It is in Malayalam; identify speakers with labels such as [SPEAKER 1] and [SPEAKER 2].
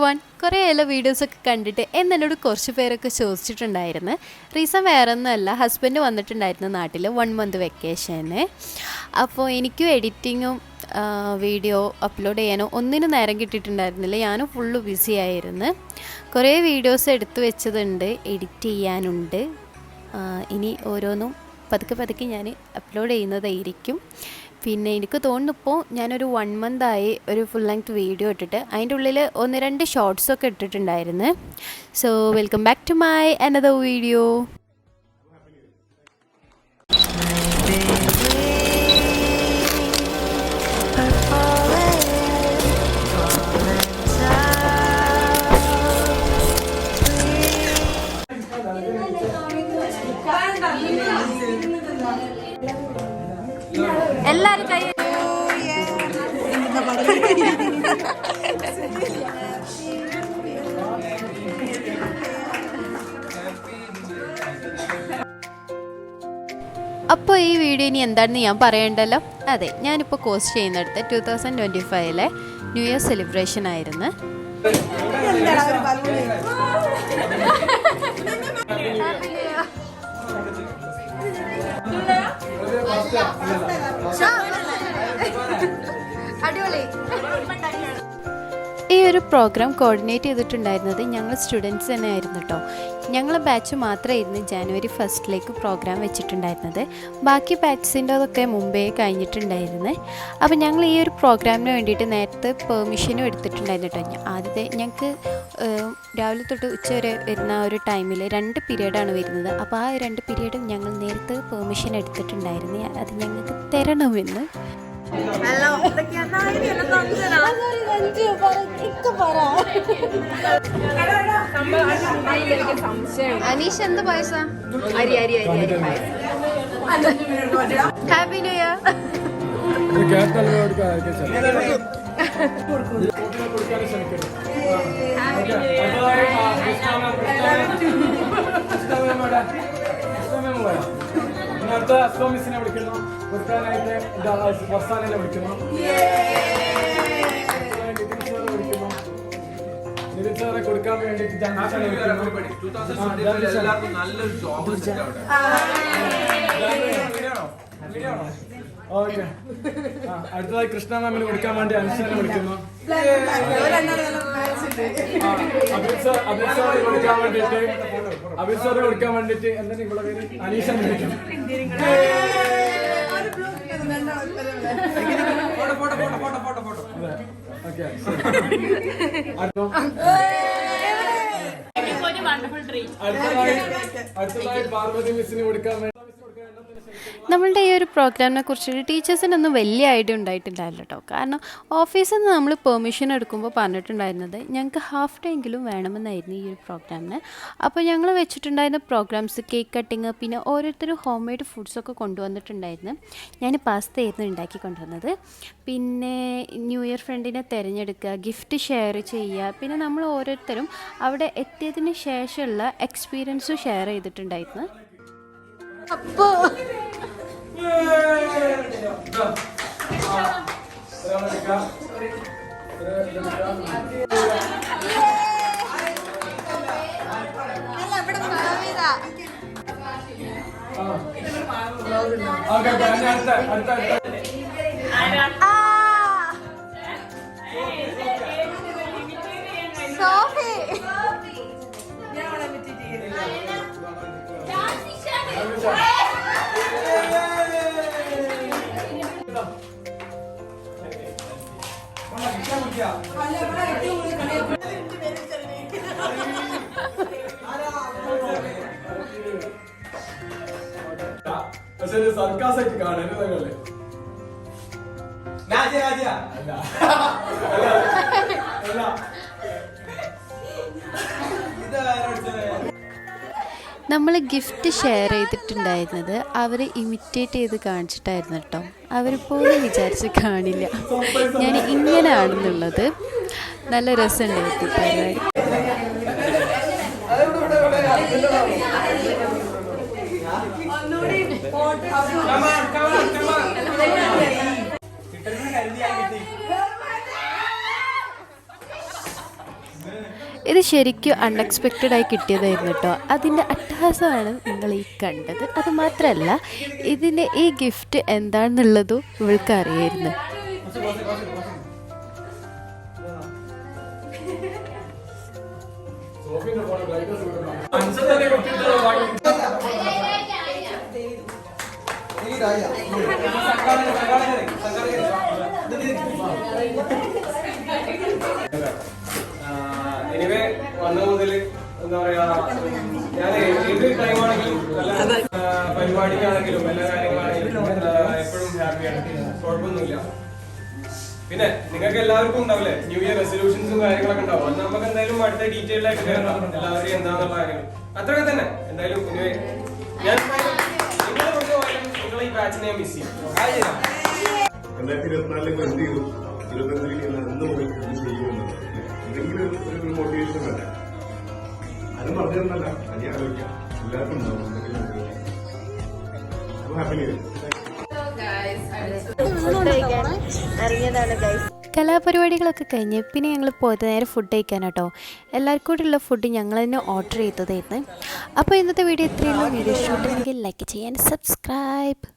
[SPEAKER 1] എവ്രിവൺ, കുറേ എല്ലാ വീഡിയോസൊക്കെ കണ്ടിട്ട് എന്നോട് കുറച്ച് പേരൊക്കെ ചോദിച്ചിട്ടുണ്ടായിരുന്നു. റീസൺ വേറെ ഒന്നുമല്ല, ഹസ്ബൻഡ് വന്നിട്ടുണ്ടായിരുന്നു നാട്ടിൽ 1 മന്ത് വെക്കേഷന്. അപ്പോൾ എനിക്കും എഡിറ്റിങ്ങും വീഡിയോ അപ്ലോഡ് ചെയ്യാനോ ഒന്നിനും നേരം കിട്ടിയിട്ടുണ്ടായിരുന്നില്ല. ഞാനും ഫുള്ള് ബിസി ആയിരുന്നു. കുറേ വീഡിയോസ് എടുത്തു വെച്ചതുണ്ട്, എഡിറ്റ് ചെയ്യാനുണ്ട്. ഇനി ഓരോന്നും പതുക്കെ ഞാൻ അപ്ലോഡ് ചെയ്യുന്നതായിരിക്കും. പിന്നെ എനിക്ക് തോന്നുന്നിപ്പോൾ ഞാനൊരു 1 മന്തായി ഒരു ഫുൾ ലെങ്ത് വീഡിയോ ഇട്ടിട്ട്. അതിൻ്റെ ഉള്ളിൽ 1-2 ഷോർട്സൊക്കെ ഇട്ടിട്ടുണ്ടായിരുന്നു. So welcome back to my another video. എല്ലാരും കൈ അപ്പോൾ ഈ വീഡിയോ ഇനി എന്താണെന്ന് ഞാൻ പറയണ്ടല്ലോ. അതെ, ഞാനിപ്പോൾ കോസ്റ്റ് ചെയ്യുന്നിടത്ത് 2025 ന്യൂ ഇയർ സെലിബ്രേഷൻ ആയിരുന്നു. അടിപൊളി. ഈ ഒരു പ്രോഗ്രാം കോർഡിനേറ്റ് ചെയ്തിട്ടുണ്ടായിരുന്നത് ഞങ്ങൾ സ്റ്റുഡൻസ് തന്നെ ആയിരുന്നു കേട്ടോ. ഞങ്ങളെ ബാച്ച് മാത്രമായിരുന്നു ജനുവരി 1 പ്രോഗ്രാം വെച്ചിട്ടുണ്ടായിരുന്നത്. ബാക്കി ബാച്ചിൻ്റെതൊക്കെ മുമ്പേ കഴിഞ്ഞിട്ടുണ്ടായിരുന്നു. അപ്പോൾ ഞങ്ങൾ ഈ ഒരു പ്രോഗ്രാമിന് വേണ്ടിയിട്ട് നേരത്തെ പെർമിഷനും എടുത്തിട്ടുണ്ടായിരുന്നു കേട്ടോ. ആദ്യത്തെ ഞങ്ങൾക്ക് രാവിലെ തൊട്ട് ഉച്ച വരെ വരുന്ന ഒരു ടൈമിൽ 2 പീരീഡാണ് വരുന്നത്. അപ്പോൾ ആ 2 പീരീഡും ഞങ്ങൾ നേരത്തെ പെർമിഷൻ എടുത്തിട്ടുണ്ടായിരുന്നു. അത് ഞങ്ങൾക്ക് തരണമെന്ന്. അനീഷ് എന്ത് പായസ? Happy new year.
[SPEAKER 2] അടുത്ത അസ്തോമിസിനെ വിളിക്കുന്നു, കൊടുക്കാനായിട്ട് വർസാനെ വിളിക്കുന്നു, നിതിൻ സാറെ കൊടുക്കാൻ വേണ്ടിയിട്ട് ജാൻസാനെ വിളിക്കുന്നു. ഓക്കെ, അടുത്തതായി കൃഷ്ണ മാമിന് കൊടുക്കാൻ വേണ്ടി അനുഷനെ വിളിക്കുന്നു. അഭിസാറ് കൊടുക്കാൻ വേണ്ടിട്ട് എന്തെങ്കിലും ഇവിടെ പേര് അനീഷനെ വിളിക്കുന്നു. അടുത്തതായി പാർവതി മിസ്സിന് കൊടുക്കാൻ വേണ്ടി.
[SPEAKER 1] നമ്മളുടെ ഈ ഒരു പ്രോഗ്രാമിനെ കുറിച്ചിട്ട് ടീച്ചേഴ്സിനൊന്നും വലിയ ഐഡിയ ഉണ്ടായിട്ടുണ്ടായില്ല കേട്ടോ. കാരണം ഓഫീസിൽ നിന്ന് നമ്മൾ പെർമിഷൻ എടുക്കുമ്പോൾ പറഞ്ഞിട്ടുണ്ടായിരുന്നത് ഞങ്ങൾക്ക് ഹാഫ് ഡേ എങ്കിലും വേണമെന്നായിരുന്നു ഈ ഒരു പ്രോഗ്രാമിന്. അപ്പോൾ ഞങ്ങൾ വെച്ചിട്ടുണ്ടായിരുന്ന പ്രോഗ്രാംസ് കേക്ക് കട്ടിങ്, പിന്നെ ഓരോരുത്തരും ഹോം മെയ്ഡ് ഫുഡ്സൊക്കെ കൊണ്ടുവന്നിട്ടുണ്ടായിരുന്നു. ഞാൻ പാസ്തയായിരുന്നു ഉണ്ടാക്കി കൊണ്ടുവന്നത്. പിന്നെ ന്യൂ ഇയർ ഫ്രണ്ടിനെ തിരഞ്ഞെടുക്കുക, ഗിഫ്റ്റ് ഷെയർ ചെയ്യുക, പിന്നെ നമ്മൾ ഓരോരുത്തരും അവിടെ എത്തിയതിന് ശേഷമുള്ള എക്സ്പീരിയൻസും ഷെയർ ചെയ്തിട്ടുണ്ടായിരുന്നു. അപ്പോ
[SPEAKER 2] സർക്കാസായിട്ട് കാണരുതല്ലേ.
[SPEAKER 1] നമ്മൾ ഗിഫ്റ്റ് ഷെയർ ചെയ്തിട്ടുണ്ടായിരുന്നത് അവർ ഇമിറ്റേറ്റ് ചെയ്ത് കാണിച്ചിട്ടായിരുന്നു കേട്ടോ. അവർ പോലും വിചാരിച്ച് കാണില്ല ഞാൻ ഇങ്ങനെയാണെന്നുള്ളത്. നല്ല രസമുണ്ടായിരുന്നു പരിപാടി. ഇത് ശരിക്കും അൺഎക്സ്പെക്റ്റഡായി കിട്ടിയതായിരുന്നു കേട്ടോ. അതിൻ്റെ അട്ടഹാസമാണ് നിങ്ങൾ ഈ കണ്ടത്. അത് മാത്രമല്ല ഇതിൻ്റെ ഈ ഗിഫ്റ്റ് എന്താണെന്നുള്ളതും ഇവൾക്ക് അറിയായിരുന്നു.
[SPEAKER 2] എനിവേ വന്ന മുതൽ എന്താ പറയാ, ഞാൻ ഏത് ടൈമാണെങ്കിലും പരിപാടിക്കാണെങ്കിലും എല്ലാ കാര്യങ്ങളാണെങ്കിലും എപ്പോഴും ഹാപ്പിയാണ്, കുഴപ്പമൊന്നുമില്ല. പിന്നെ നിങ്ങൾക്ക് എല്ലാവർക്കും ഉണ്ടാവില്ലേ ന്യൂ ഇയർ റെസൊല്യൂഷൻസും കാര്യങ്ങളൊക്കെ ഉണ്ടാവും. അത് നമുക്ക് എന്തായാലും അടുത്ത ഡീറ്റെയിൽഡ് ആയിട്ട് കേൾക്കാം, എല്ലാവരും എന്താണെന്നുള്ള കാര്യങ്ങൾ. അത്രയൊക്കെ തന്നെ. എന്തായാലും ഞാൻ നിങ്ങളെ കൊണ്ടുപോയാലും നിങ്ങളെ ഈ ബാച്ചിനെ ഞാൻ മിസ് ചെയ്യും.
[SPEAKER 3] 2024 എന്ത് ചെയ്തു, 25 എന്ത് മുതൽ ഇത് ചെയ്യുമെന്നത് എന്തെങ്കിലും ഒരു മോട്ടിവേഷൻ വേണ്ട. അത് പറഞ്ഞതെന്നല്ല, തനി ആലോചിക്കാം, എല്ലാവർക്കും ഉണ്ടാവും എന്തെങ്കിലും. Happy new year.
[SPEAKER 1] കലാപരിപാടികളൊക്കെ കഴിഞ്ഞ് പിന്നെ ഞങ്ങൾ പോയത് നേരെ ഫുഡ് കഴിക്കാൻ കേട്ടോ. എല്ലാവർക്കും കൂടെയുള്ള ഫുഡ് ഞങ്ങൾ തന്നെ ഓർഡർ ചെയ്തതായിരുന്നു. അപ്പോൾ ഇന്നത്തെ വീഡിയോ ഇത്രയുള്ളൂ. വീഡിയോ ഇഷ്ടപ്പെട്ടെങ്കിൽ ലൈക്ക് ചെയ്യാൻ, സബ്സ്ക്രൈബ്.